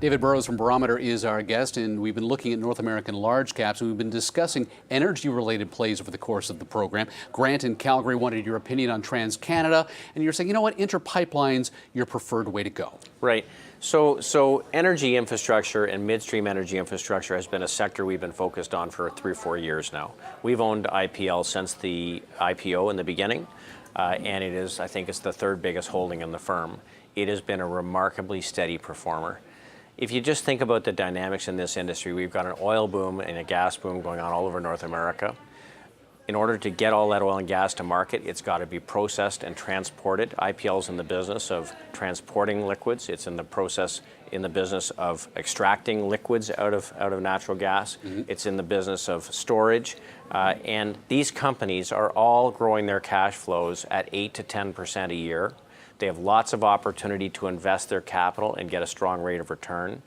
David Burrows from Barometer is our guest, and we've been looking at North American large caps, and we've been discussing energy-related plays over the course of the program. Grant in Calgary wanted your opinion on TransCanada, and you're saying, you know what, Inter-Pipeline's your preferred way to go. Right. So energy infrastructure and midstream energy infrastructure has been a sector we've been focused on for 3 or 4 years now. We've owned IPL since the IPO in the beginning, and it is, I think it's the third biggest holding in the firm. It has been a remarkably steady performer. If you just think about the dynamics in this industry, we've got an oil boom and a gas boom going on all over North America. In order to get all that oil and gas to market, it's got to be processed and transported. IPL's in the business of transporting liquids. It's in the business of extracting liquids out of natural gas. It's in the business of storage. And these companies are all growing their cash flows at 8 to 10% a year. They have lots of opportunity to invest their capital and get a strong rate of return.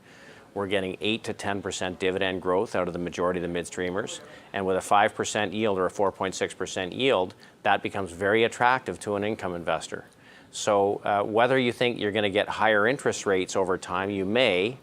We're getting 8 to 10% dividend growth out of the majority of the midstreamers. And with a 5% yield or a 4.6% yield, that becomes very attractive to an income investor. So whether you think you're going to get higher interest rates over time, you may.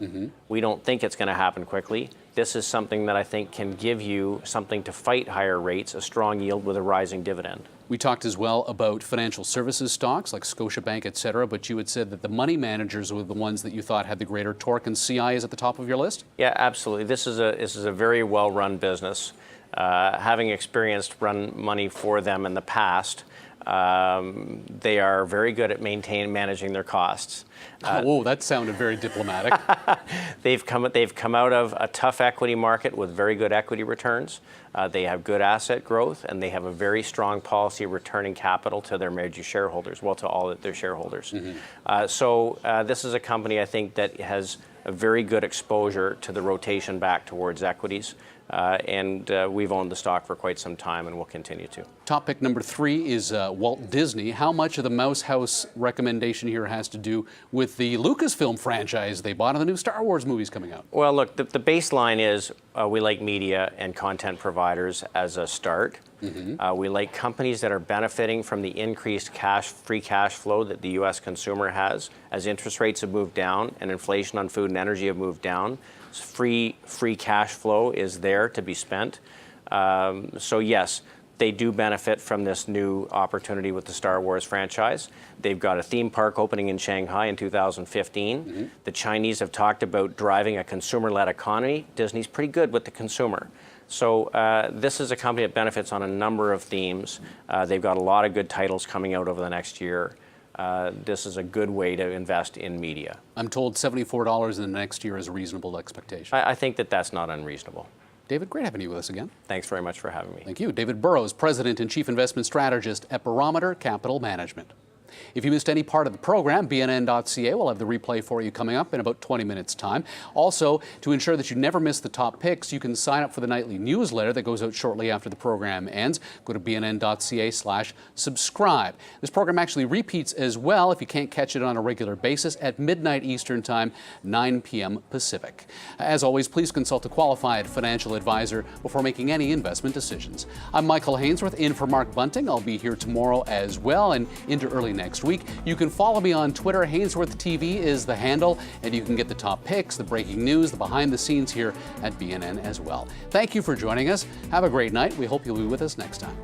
We don't think it's going to happen quickly. This is something that I think can give you something to fight higher rates, a strong yield with a rising dividend. We talked as well about financial services stocks like Scotiabank, et cetera, but you had said that the money managers were the ones that you thought had the greater torque, and CI is at the top of your list? Yeah, absolutely. This is a very well-run business. Having run money for them in the past, they are very good at managing their costs. Whoa, that sounded very diplomatic. They've come out of a tough equity market with very good equity returns. They have good asset growth, and they have a very strong policy of returning capital to their major shareholders, well, to all of their shareholders. So this is a company, I think, that has a very good exposure to the rotation back towards equities. And we've owned the stock for quite some time and will continue to. Top pick number 3 is Walt Disney. How much of the Mouse House recommendation here has to do with the Lucasfilm franchise they bought and the new Star Wars movies coming out? Well, look, the baseline is we like media and content providers as a start. We like companies that are benefiting from the increased free cash flow that the U.S. consumer has. As interest rates have moved down and inflation on food and energy have moved down, free cash flow is there to be spent. So yes, they do benefit from this new opportunity with the Star Wars franchise. They've got a theme park opening in Shanghai in 2015. The Chinese have talked about driving a consumer-led economy. Disney's pretty good with the consumer. So this is a company that benefits on a number of themes. They've got a lot of good titles coming out over the next year. This is a good way to invest in media. I'm told $74 in the next year is a reasonable expectation. I think that's not unreasonable. David, great having you with us again. Thanks very much for having me. Thank you. David Burrows, President and Chief Investment Strategist at Barometer Capital Management. If you missed any part of the program, BNN.ca will have the replay for you coming up in about 20 minutes' time. Also, to ensure that you never miss the top picks, you can sign up for the nightly newsletter that goes out shortly after the program ends. Go to BNN.ca/subscribe. This program actually repeats as well if you can't catch it on a regular basis at midnight Eastern Time, 9 p.m. Pacific. As always, please consult a qualified financial advisor before making any investment decisions. I'm Michael Hainsworth, in for Mark Bunting. I'll be here tomorrow as well and into early next week. You can follow me on Twitter. Hainsworth TV is the handle, and you can get the top picks, the breaking news, the behind the scenes here at BNN as well. Thank you for joining us. Have a great night. We hope you'll be with us next time.